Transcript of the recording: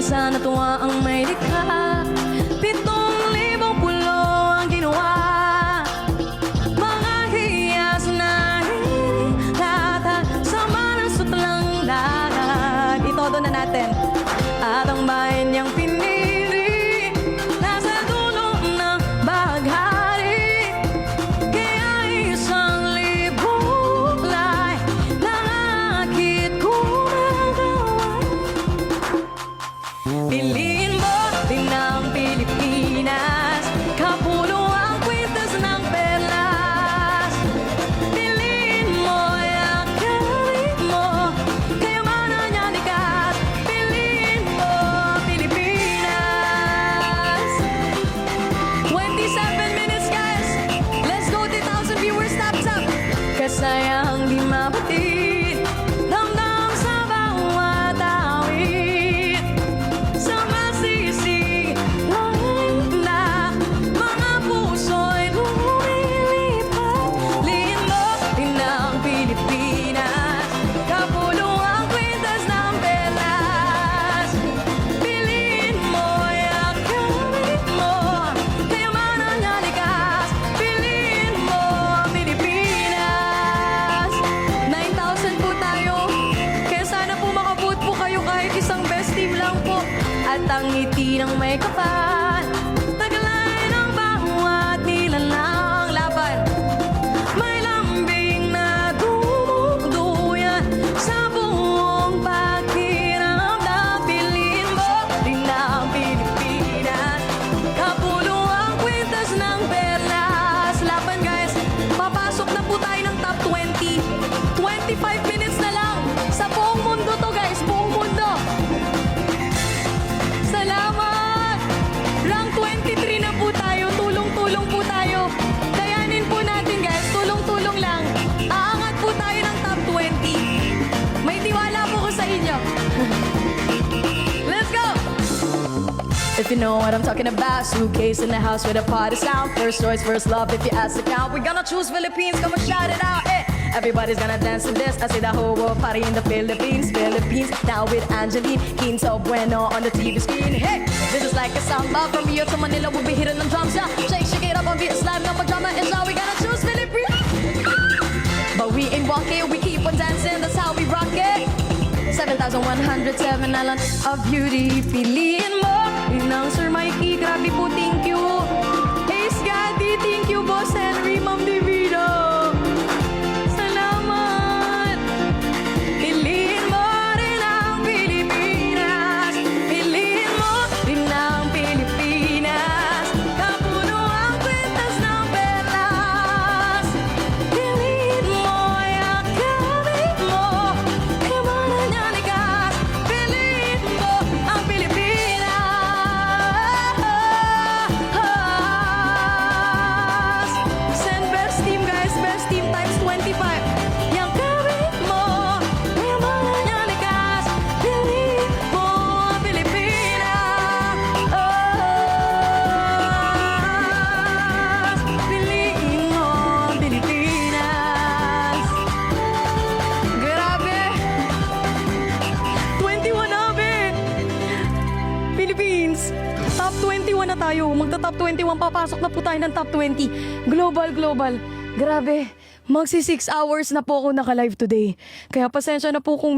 Isa na tuwa ang may likha, 7,000 pulo ang ginawa. Mga hiyas na hinihata sa malasot lang lahat. Itodo na natin. At ang bayan niyang pinili nasa dulo ng bahaghari. Kaya 1,000 lay nakakit kumagawa. Piliin mo din ang Pilipinas, kapuluang kwintas ng perlas. Piliin mo, yakawin mo, kayamanan niya likas. Piliin mo, Pilipinas. 27 minutes, guys. Let's go, 10,000 viewers, taps up. Kasayang di mabatid, damdam sa bawat awit. Sa masisig na mga puso'y lumilipat. Liin mo din ang Pilipinas, kapuluang kwintas ng perlas. Piliin mo, yakawin mo, kayamanan niya likas. Piliin mo ang Pilipinas. 9,000 po tayo, kaya sana po makaboot po kayo kahit isang best team lang po. At ang ngiti ng may kapal, taglay ng bawat nilalang laban. May lambing na dumuduyan sa buong pakiramdam. Piliin mo din ang Pilipinas, kapuluang kwintas ng perlas. Laban, guys, papasok na po tayo ng top 20. 25 minutes na lang sa buong mundo to, guys, buong mundo. Salamat! Rank 23 na po tayo. Tulong-tulong po tayo. Kayanin po natin, guys. Tulong-tulong lang. Aangat po tayo ng top 20. May tiwala po ko sa inyo. Let's go! If you know what I'm talking about, suitcase in the house with a party sound. First choice, first love, if you ask the count. We're gonna choose Philippines, come on, shout it out, eh. Everybody's gonna dance to this. I see the whole world party in the Philippines. Philippines, now with Angeline Quinto Bueno on the TV screen. Hey, this is like a samba. From Rio to Manila, we'll be hitting them drums, yeah. Shake, shake it up on beat, slime, no pajama is now we gonna choose Philippines. But we ain't walking, we keep on dancing, that's how we rock it. 7,107 island of beauty. Piliin mo, inang Sir Mikey, grabe po, thank you. Hey, Scotty, thank you, Boss Henry, Ma'am Divino. Salamat. Piliin mo rin ang Pilipinas. Piliin mo din ang Pilipinas, kapuluang kwintas ng perlas. Piliin mo, yakawin mo, kayamanan niya likas. Piliin mo ang Pilipinas. Send best team, guys, best team times 25. Yakawin mo, kayamanan niya likas. Piliin mo ang Pilipinas. Piliin mo ang Pilipinas. Grabe! 21 namin! Philippines! Top 21 na tayo. Magta-top 21. Papasok na po tayo ng top 20. Global, global. Grabe. Magsi 6 hours na po ako naka-live today. Kaya pasensya na po kung medyo